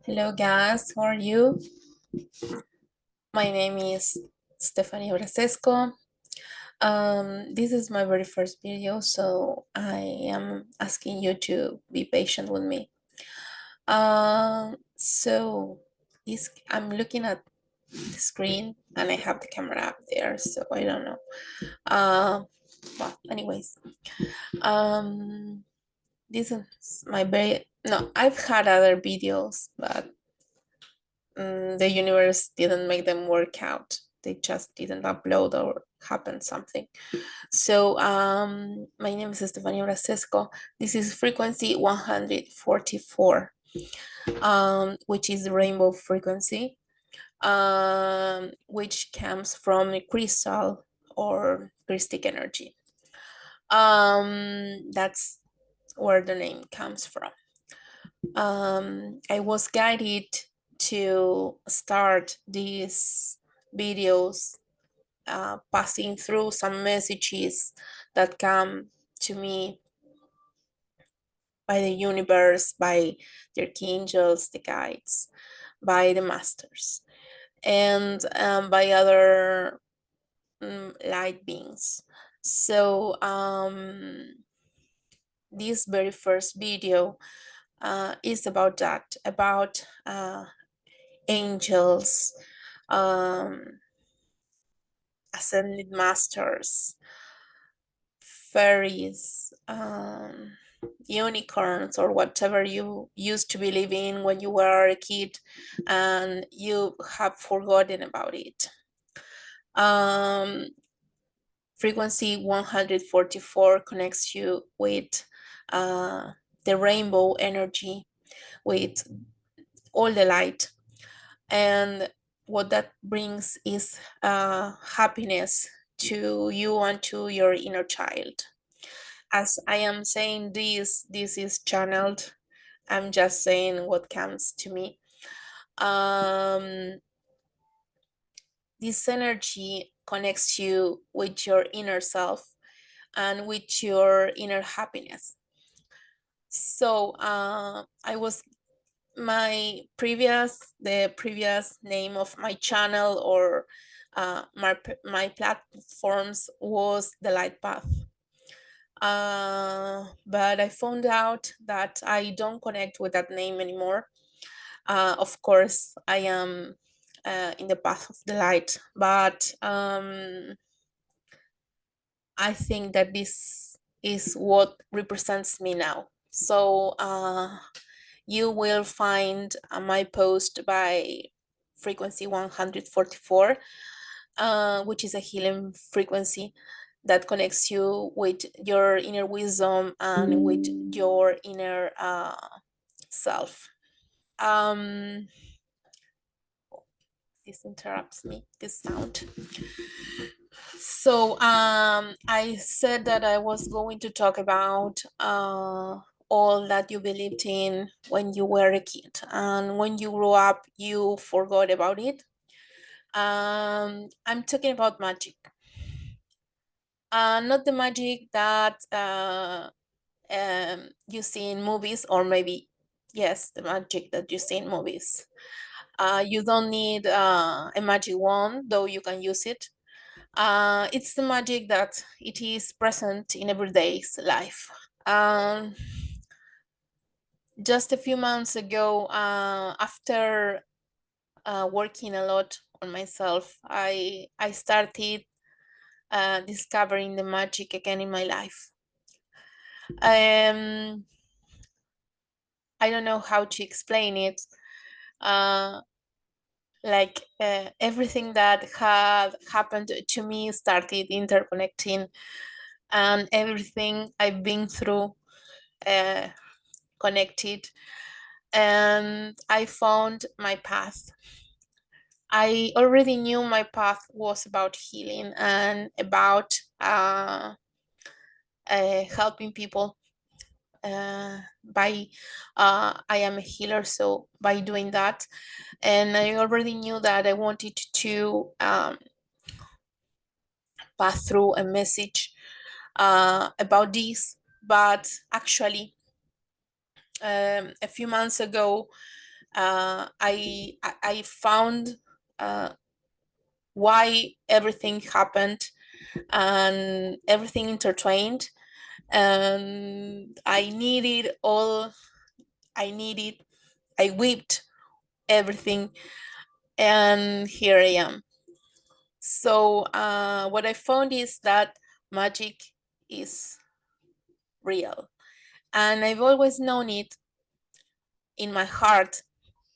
Hello guys, how are you? My name is Stefania Brasesco. This is my very first video, so I am asking you to be patient with me. So I'm looking at the screen and I have the camera up there, so I don't know. Well, anyways, this is my I've had other videos, but the universe didn't make them work out. They just didn't upload or happened something. So my name is Stefania Brasesco. This is frequency 144, which is the rainbow frequency, which comes from crystal or crystic energy. That's where the name comes from. I was guided to start these videos passing through some messages that come to me by the universe, by the archangels, the guides, by the masters, and by other light beings. So this very first video is about that, about angels, ascended masters, fairies, unicorns, or whatever you used to believe in when you were a kid and you have forgotten about it. Frequency 144 connects you with the rainbow energy, with all the light, and what that brings is happiness to you and to your inner child. As I am saying this is channeled. I'm just saying what comes to me. This energy connects you with your inner self and with your inner happiness. So the previous name of my channel or my platforms was The Light Path. But I found out that I don't connect with that name anymore. Of course, I am in the path of the light, but I think that this is what represents me now. So you will find my post by frequency 144, which is a healing frequency that connects you with your inner wisdom and with your inner self. This interrupts me, this sound. So I said that I was going to talk about all that you believed in when you were a kid, and when you grew up you forgot about it. I'm talking about magic, not the magic that you see in movies, or maybe yes, the magic that you see in movies. You don't need a magic wand, though you can use it. It's the magic that it is present in everyday's life. Just a few months ago, after working a lot on myself, I started discovering the magic again in my life. I don't know how to explain it. Everything that had happened to me started interconnecting, and everything I've been through connected, and I found my path. I already knew my path was about healing and about helping people. By I am a healer, so by doing that, and I already knew that I wanted to pass through a message about this. But actually, a few months ago, I found why everything happened and everything intertwined, and I needed, I whipped everything, and here I am. So what I found is that magic is real, and I've always known it in my heart,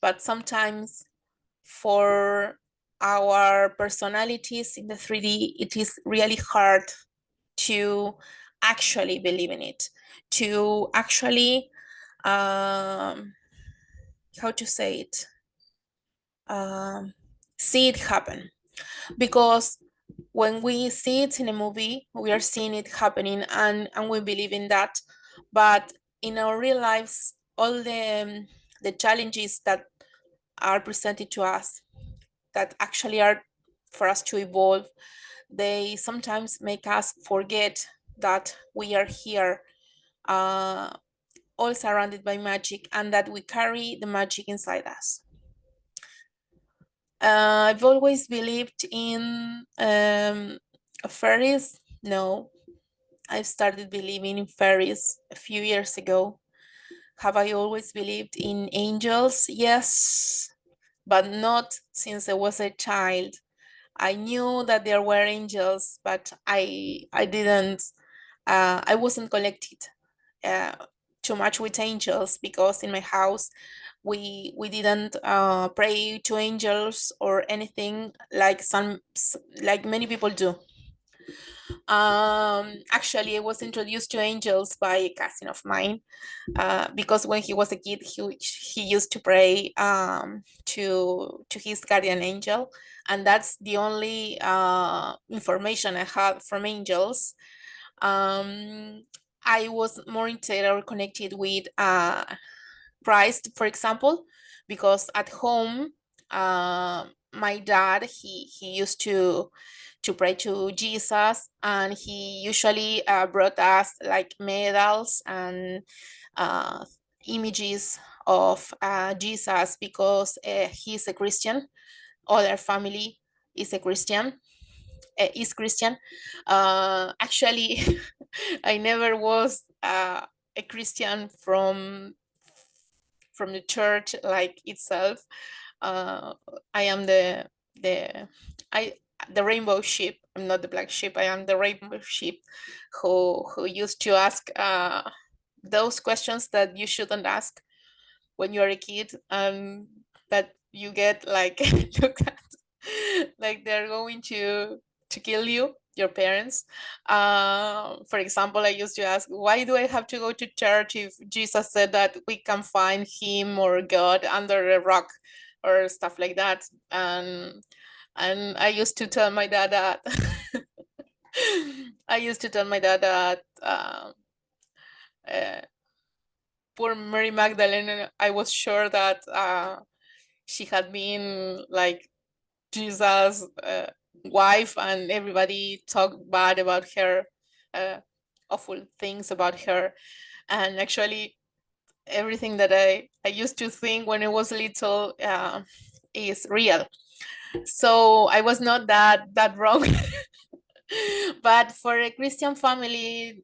but sometimes for our personalities in the 3D, it is really hard to actually believe in it, to actually, how to say it, see it happen. Because when we see it in a movie, we are seeing it happening, and we believe in that. But in our real lives, all the challenges that are presented to us, that actually are for us to evolve, they sometimes make us forget that we are here, uh, all surrounded by magic, and that we carry the magic inside us. I've always believed in fairies. No, I started believing in fairies a few years ago. Have I always believed in angels? Yes, but not since I was a child. I knew that there were angels, but I didn't. I wasn't connected uh, too much with angels, because in my house we didn't pray to angels or anything like like many people do. Actually, I was introduced to angels by a cousin of mine, because when he was a kid, he used to pray to his guardian angel, and that's the only information I had from angels. um, I was more interconnected with Christ, for example, because at home, my dad, he used to pray to Jesus, and he usually brought us like medals and uh, images of Jesus, because he's a Christian. All our family is a Christian, is Christian. Actually, I never was a Christian from the church like itself. Uh, I am the I the rainbow sheep. I'm not the black sheep. I am the rainbow sheep who used to ask those questions that you shouldn't ask when you're a kid, that you get like looked at like they're going to kill you, your parents. For example, I used to ask, why do I have to go to church if Jesus said that we can find him or God under a rock, or stuff like that? And I used to tell my dad that I used to tell my dad that uh, poor Mary Magdalene, I was sure that she had been like Jesus' wife, and everybody talked bad about her, uh, awful things about her. And actually, everything that I used to think when I was little is real. So I was not that wrong. But for a Christian family,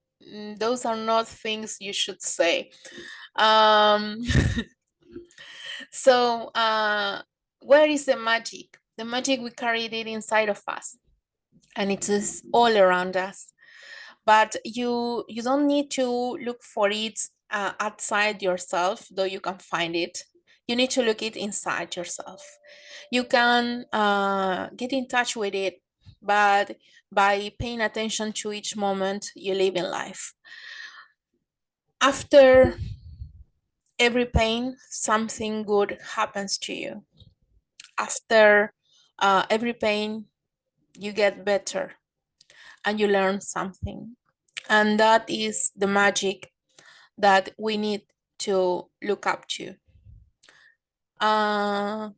those are not things you should say. Um, so where is the magic? The magic, we carried it inside of us, and it is all around us. But you don't need to look for it outside yourself, though you can find it. You need to look it inside yourself. You can get in touch with it, but by paying attention to each moment you live in life. After every pain, something good happens to you. After every pain, you get better and you learn something. And that is the magic that we need to look up to. Uh,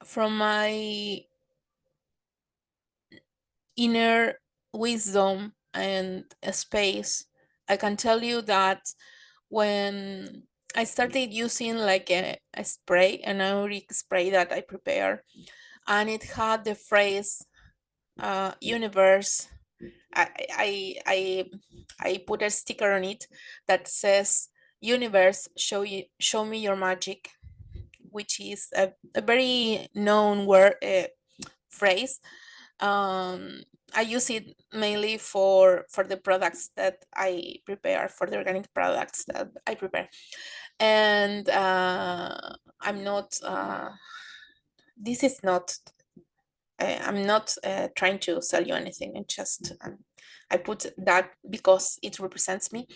from my inner wisdom and space, I can tell you that when I started using like a spray, an auric spray that I prepare, and it had the phrase universe. I, I I I put a sticker on it that says universe, show me your magic, which is a very known word, phrase. um, I use it mainly for the products that I prepare, for the organic products that I prepare. And I'm not this is not I'm not trying to sell you anything. It just I put that because it represents me.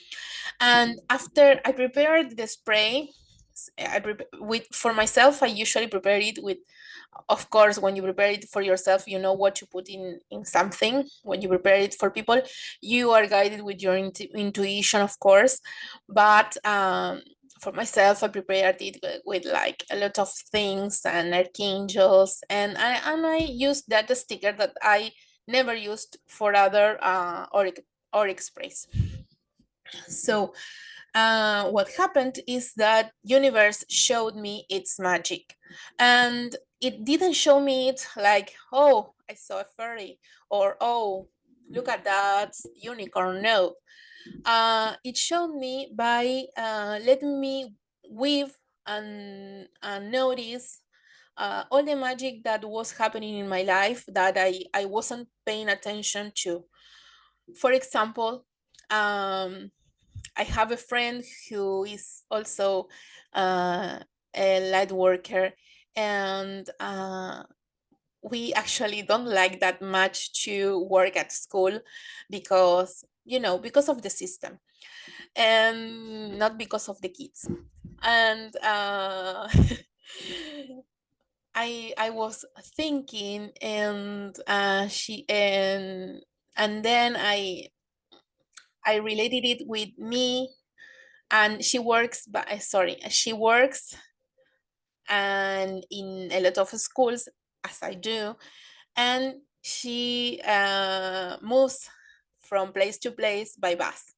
And after I prepared the spray, with for myself, I usually prepare it with, of course, when you prepare it for yourself, you know what to put in something. When you prepare it for people, you are guided with your intuition, of course. But for myself, I prepared it with like a lot of things and archangels, and I used that sticker that I never used for other auric sprays. So what happened is that universe showed me its magic, and it didn't show me it like, oh, I saw a fairy, or oh, look at that unicorn. No, it showed me by letting me weave and notice all the magic that was happening in my life that I wasn't paying attention to. For example, um, I have a friend who is also a light worker, and we actually don't like that much to work at school because, because of the system, and not because of the kids. And I was thinking, and and then I related it with me, and she works and in a lot of schools, as I do, and she moves from place to place by bus,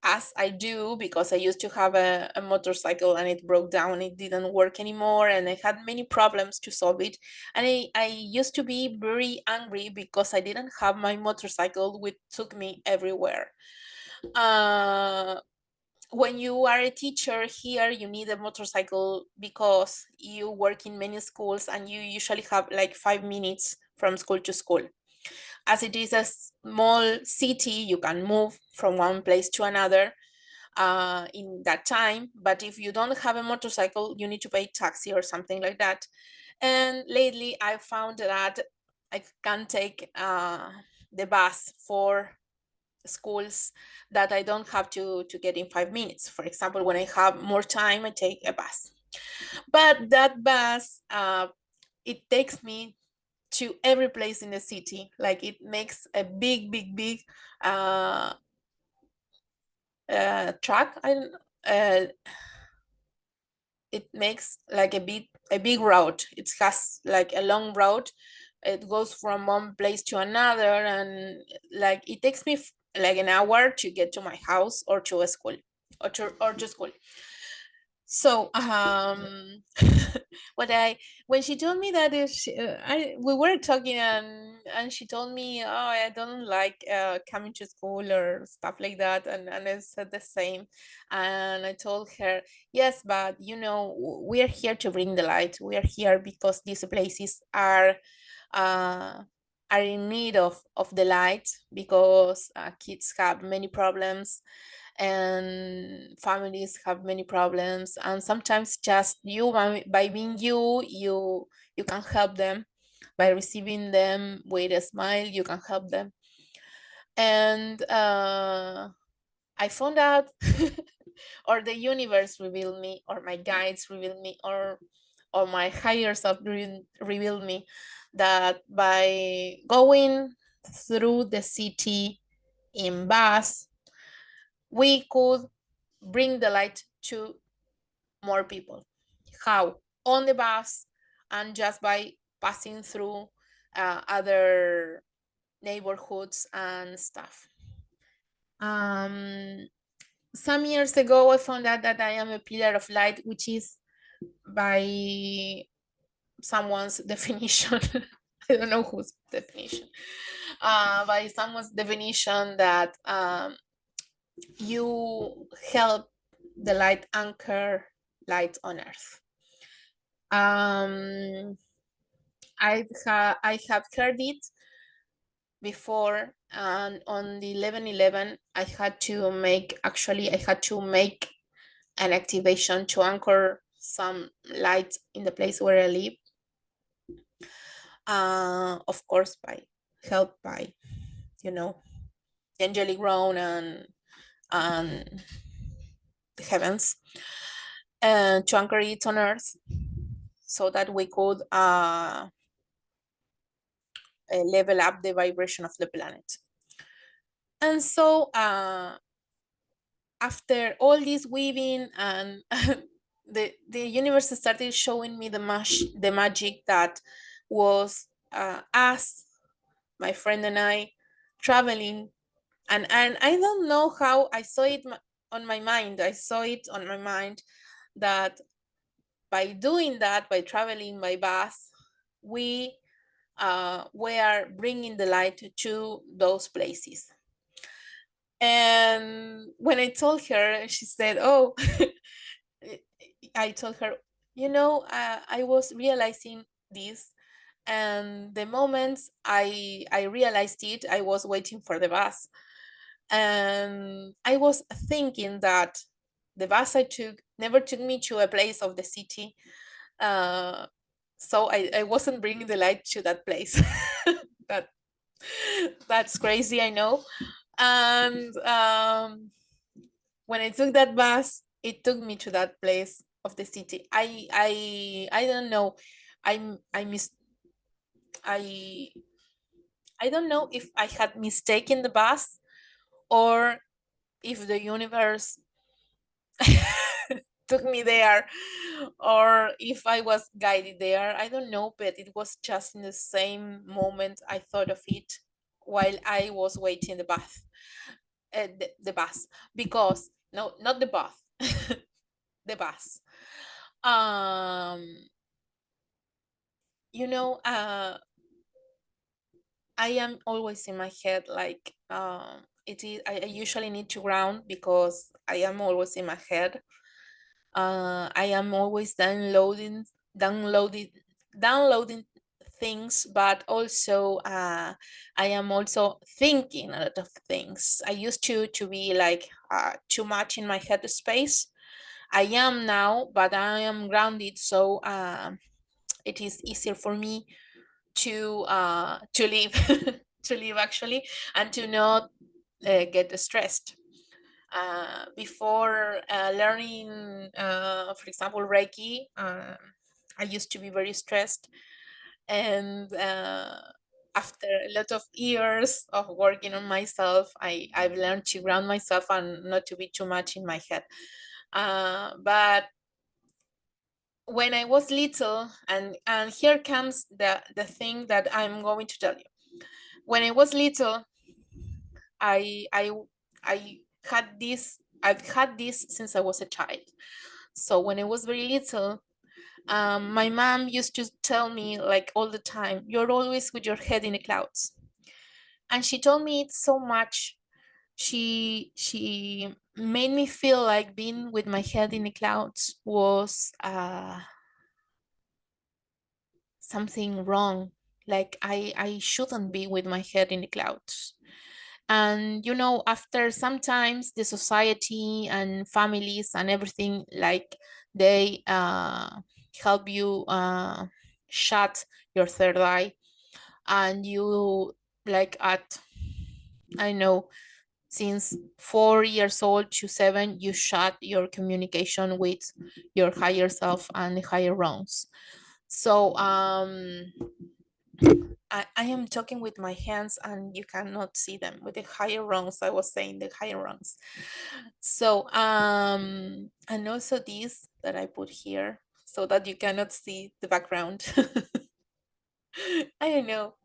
as I do, because I used to have a motorcycle and it broke down, it didn't work anymore, and I had many problems to solve it. And I used to be very angry because I didn't have my motorcycle, which took me everywhere. uh, when you are a teacher here, you need a motorcycle because you work in many schools and you usually have like 5 minutes from school to school. As it is a small city, you can move from one place to another in that time. But if you don't have a motorcycle, you need to pay taxi or something like that. And lately, I found that I can take the bus for schools that I don't have to get in 5 minutes. For example, when I have more time, I take a bus. But that bus, it takes me to every place in the city. Like, it makes a big, big, big uh, track. It makes like a big route. It has like a long route. It goes from one place to another, and like it takes me like an hour to get to my house or to a school, or to school. So what I when she told me that, is I we were talking, and she told me, oh, I don't like coming to school or stuff like that, and I said the same. And I told her, yes, but we are here to bring the light. We are here because these places uh are in need of the light, because kids have many problems, and families have many problems, and sometimes just you, by being you can help them. By receiving them with a smile, you can help them. And I found out or the universe revealed me, or my guides revealed me, or my higher self revealed me, that by going through the city in bus, we could bring the light to more people. How? On the bus, and just by passing through other neighborhoods and stuff. Um, some years ago, I found out that I am a pillar of light, which is by someone's definition. I don't know whose definition. By someone's definition that you help the light anchor light on earth. I have heard it before, and on the 11/11 I had to make an activation to anchor some light in the place where I live, of course by help by, you know, the angelic realm and the heavens, and to anchor it on earth so that we could level up the vibration of the planet. And so after all this weaving and the universe started showing me the magic that was us, my friend and I, traveling. And I don't know how I saw it on my mind. I saw it on my mind that by doing that, by traveling by bus, we were bringing the light to those places. And when I told her, she said, "Oh," I told her, I was realizing this, and the moment I realized it, I was waiting for the bus, and I was thinking that the bus I took never took me to a place of the city, so I wasn't bringing the light to that place. that that's crazy, I know. And when I took that bus, it took me to that place of the city. I don't know. I miss I I don't know if I had mistaken the bus, or if the universe took me there, or if I was guided there. I don't know, but it was just in the same moment I thought of it while I was waiting the bus, because no, not the bus, the bus. Um, you know, I am always in my head, like it is. I usually need to ground because I am always in my head. I am always downloading, downloading things, but also I am also thinking a lot of things. I used to be like too much in my head space. I am now, but I am grounded, so it is easier for me to live to live actually, and to not get stressed. Before learning, for example, Reiki, I used to be very stressed, and after a lot of years of working on myself, I've learned to ground myself and not to be too much in my head. But when I was little, and here comes the thing that I'm going to tell you. When I was little, I I I I've had this since I was a child. So when I was very little, my mom used to tell me like all the time, "You're always with your head in the clouds," and she told me it so much. She made me feel like being with my head in the clouds was something wrong. Like I shouldn't be with my head in the clouds. And after sometimes the society and families and everything, like they help you shut your third eye, and you, like, at, I know, since 4 years old to 7, you shut your communication with your higher self and the higher realms. So I am talking with my hands and you cannot see them, with the higher rungs. I was saying the higher rungs. So and also this that I put here so that you cannot see the background. I don't know.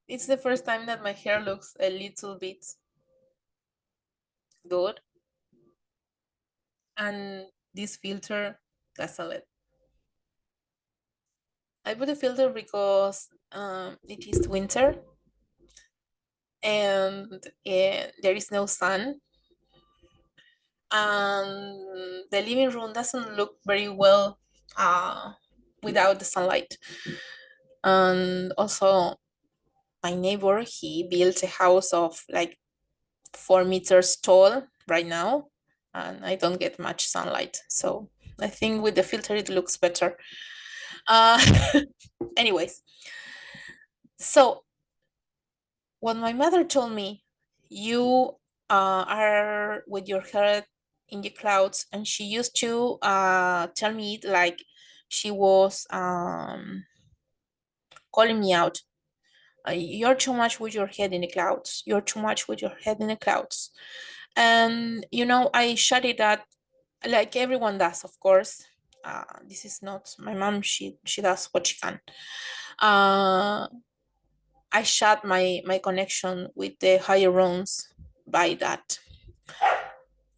It's the first time that my hair looks a little bit good. And this filter gasoline. I put a filter because it is winter and there is no sun, and the living room doesn't look very well without the sunlight. And also, my neighbor, he built a house of like 4 meters tall right now, and I don't get much sunlight. So I think with the filter it looks better. Uh, anyways, so what my mother told me, you are with your head in the clouds, and she used to tell me it like she was calling me out. You're too much with your head in the clouds. You're too much with your head in the clouds. And I shut it up like everyone does, of course. This is not my mom. She does what she can. Uh, I shut my connection with the higher realms by that.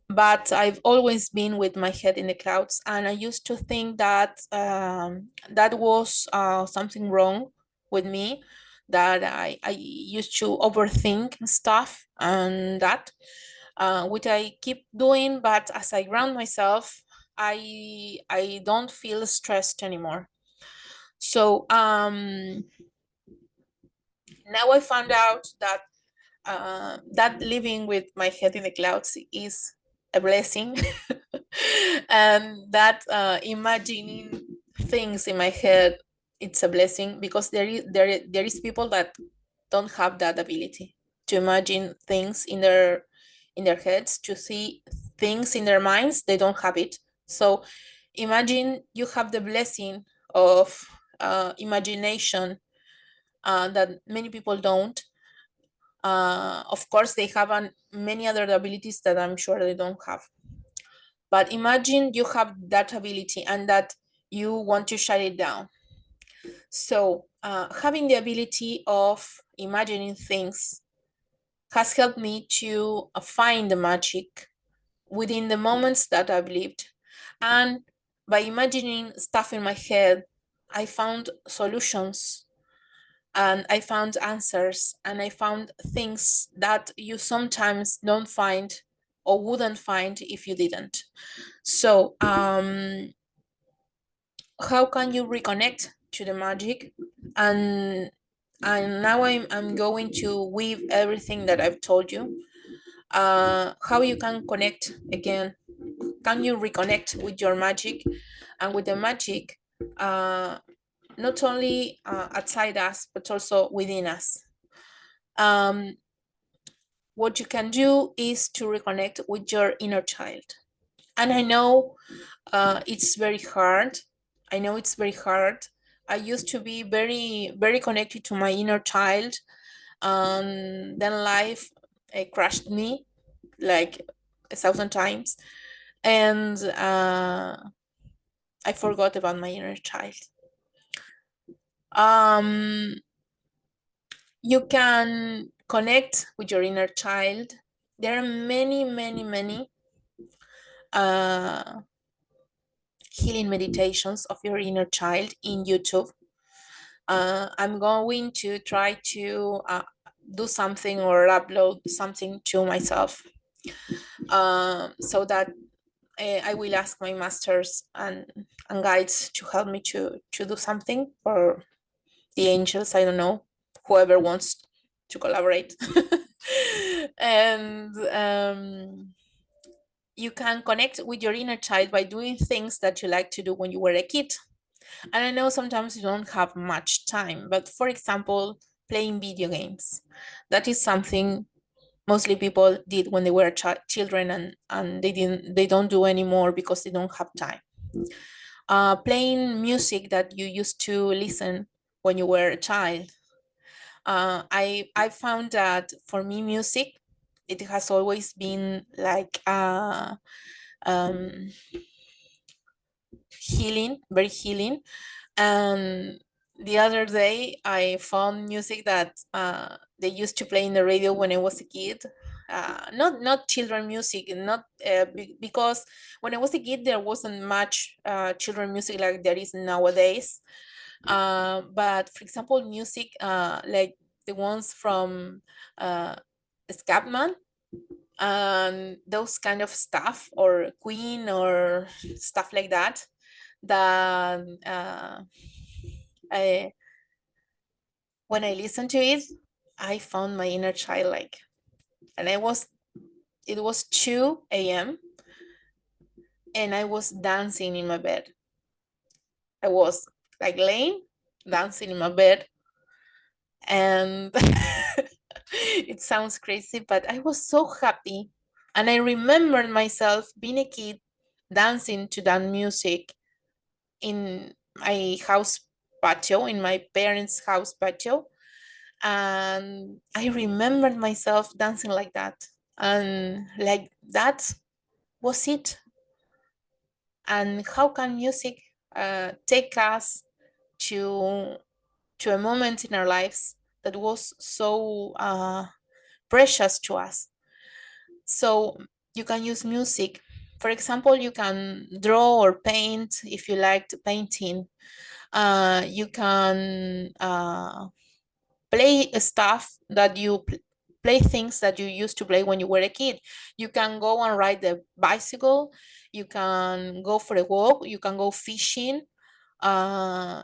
But I've always been with my head in the clouds, and I used to think that that was something wrong with me, that I used to overthink stuff, and that which I keep doing. But as I ground myself, I don't feel stressed anymore. So now I found out that that living with my head in the clouds is a blessing. And that imagining things in my head, it's a blessing, because there is people that don't have that ability to imagine things in their heads, to see things in their minds. They don't have it. So imagine you have the blessing of imagination that many people don't. Of course, they have many other abilities that I'm sure they don't have. But imagine you have that ability and that you want to shut it down. So having the ability of imagining things has helped me to find the magic within the moments that I've lived. And by imagining stuff in my head, I found solutions, and I found answers, and I found things that you sometimes don't find or wouldn't find if you didn't. So, how can you reconnect to the magic? And now I'm going to weave everything that I've told you. How you can connect again? Can you reconnect with your magic and with the magic? Not only outside us, but also within us. Um, what you can do is to reconnect with your inner child. And I know it's very hard. I know it's very hard. I used to be very, very connected to my inner child, and then life crushed me like 1,000 times, and I forgot about my inner child. Um, you can connect with your inner child. There are many, many, many uh, healing meditations of your inner child in YouTube. I'm going to try to do something or upload something to myself, so that I will ask my masters and guides to help me to do something, or the angels, I don't know, whoever wants to collaborate. And you can connect with your inner child by doing things that you like to do when you were a kid. And I know sometimes you don't have much time, but for example, playing video games. That is something mostly people did when they were children, and they don't do anymore because they don't have time. Playing music that you used to listen when you were a child. I found that for me, music, it has always been like um, healing, very healing. And The other day I found music that they used to play in the radio when I was a kid. Not children music, not because when I was a kid there wasn't much children music like there is nowadays. But for example, music like the ones from uh, Scatman and those kind of stuff, or Queen or stuff like that. That I, when I listened to it, I found my inner child, like, and it was 2 a.m. and I was dancing in my bed. I was like laying, dancing in my bed, and it sounds crazy, but I was so happy. And I remembered myself being a kid dancing to that music in my house patio, in my parents' house patio. And I remembered myself dancing like that. And like that was it. And how can music take us to a moment in our lives that was so precious to us? So you can use music. For example, you can draw or paint if you like to painting. You can play stuff that play things that you used to play when you were a kid. You can go and ride the bicycle. You can go for a walk. You can go fishing. Uh,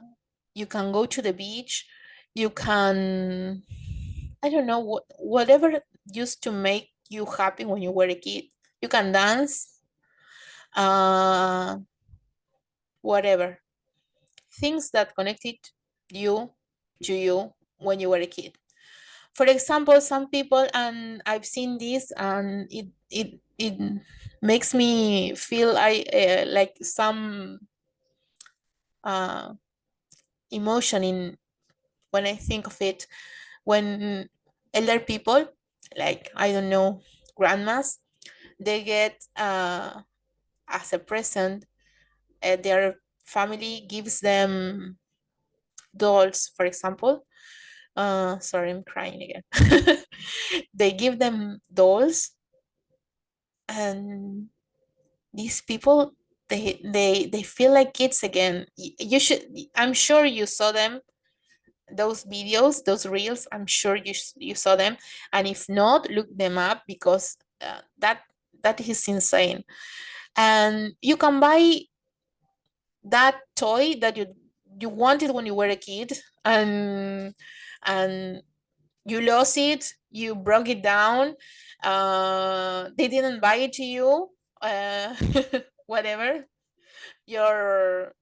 you can go to the beach. You can, I don't know, whatever used to make you happy when you were a kid. You can dance, uh, whatever. Things that connected you to you when you were a kid. For example, some people, and I've seen this, and it makes me feel like some uh, emotion in when I think of it. When elder people, like, I don't know, grandmas, they get as a present, their family gives them dolls, for example. Sorry, I'm crying again. They give them dolls, and these people, they feel like kids again. You should, I'm sure you saw them, those videos, those reels. I'm sure you saw them, and if not, look them up, because that is insane. And you can buy that toy that you wanted when you were a kid, and you lost it, you broke it down, they didn't buy it to you, uh, whatever, your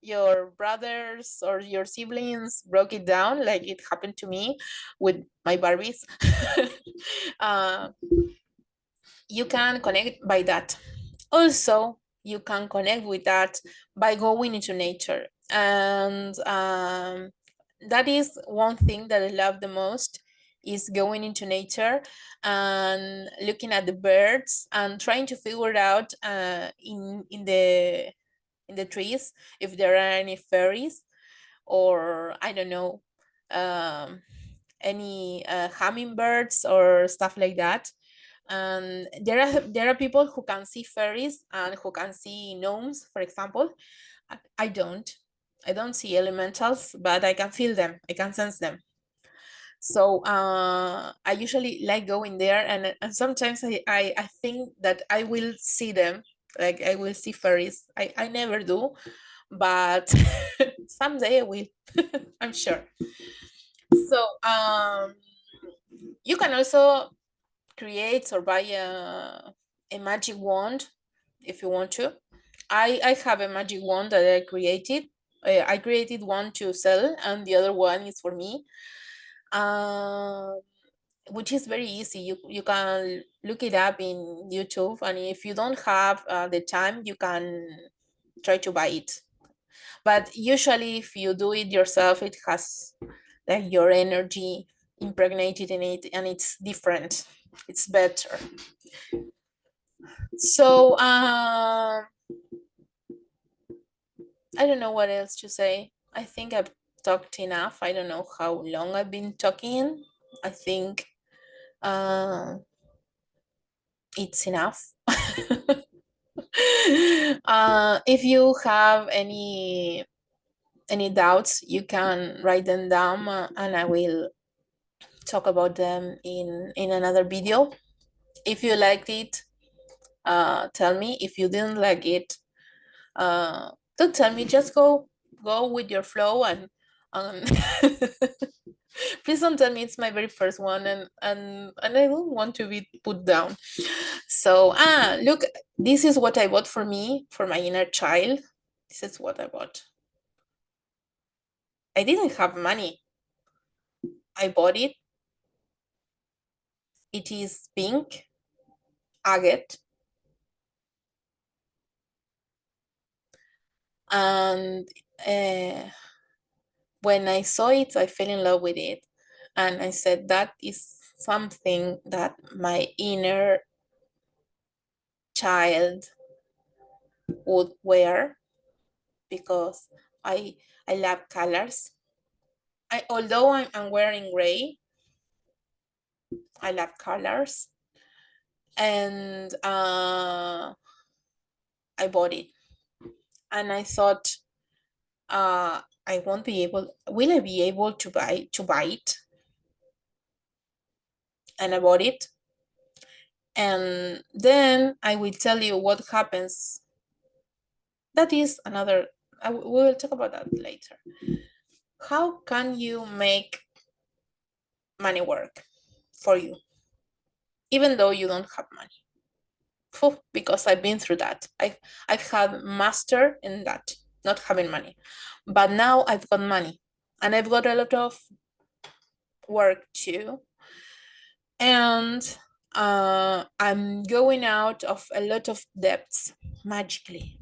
brothers or your siblings broke it down, like it happened to me with my Barbies. uh, you can connect by that. Also, you can connect with that by going into nature. And that is one thing that I love the most, is going into nature and looking at the birds and trying to figure out in the trees if there are any fairies, or I don't know, um, any hummingbirds or stuff like that. And there are people who can see fairies and who can see gnomes, for example. I don't. I don't see elementals, but I can feel them. I can sense them. So I usually like going there, and sometimes I think that I will see them, like I will see fairies. I never do, but someday I will. I'm sure. So you can also create or buy a magic wand if you want to. I have a magic wand that I created. I created one to sell, and the other one is for me. Um, which is very easy. You can look it up in YouTube, and if you don't have the time, you can try to buy it. But usually, if you do it yourself, it has like your energy impregnated in it, and it's different. It's better. So I don't know what else to say. I think talked enough. I don't know how long I've been talking. I think uh, it's enough. If you have any doubts, you can write them down, and I will talk about them in another video. If you liked it, tell me. If you didn't like it, don't tell me. Just go with your flow, and please don't tell me it's my very first one, and I don't want to be put down. So look, this is what I bought for me, for my inner child. This is what I bought. I didn't have money. I bought it. It is pink agate, and uh, when I saw it, I fell in love with it, and I said that is something that my inner child would wear, because I I love colors. Although I'm wearing gray, I love colors, and I bought it, and I thought, I won't be able. Will I be able to buy it? And I bought it, and then I will tell you what happens. That is another. We will talk about that later. How can you make money work for you, even though you don't have money? Phew, because I've been through that. I've had master in that, not having money, but now I've got money, and I've got a lot of work too, and I'm going out of a lot of debts magically,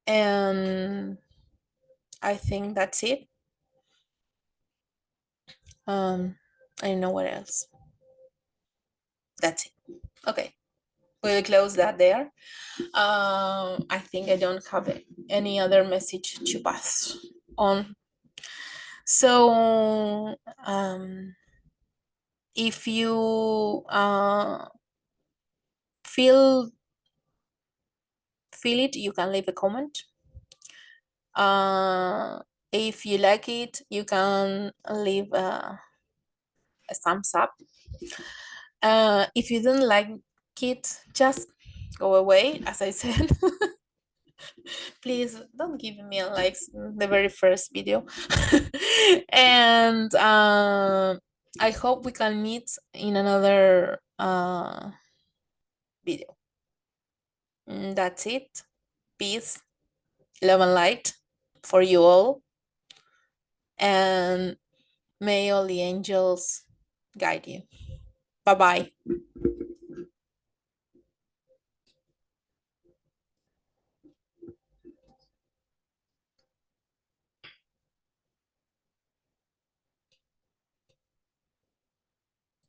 and I think that's it. um I don't know what else. That's it. Okay, we'll close that there. I think I don't have any other message to pass on. So if you feel it, you can leave a comment. uh if you like it, you can leave a thumbs up. If you don't like it, just go away, as I said. Please don't give me a likes the very first video. And I hope we can meet in another video. That's it. Peace, love, and light for you all, and may all the angels guide you. Bye bye.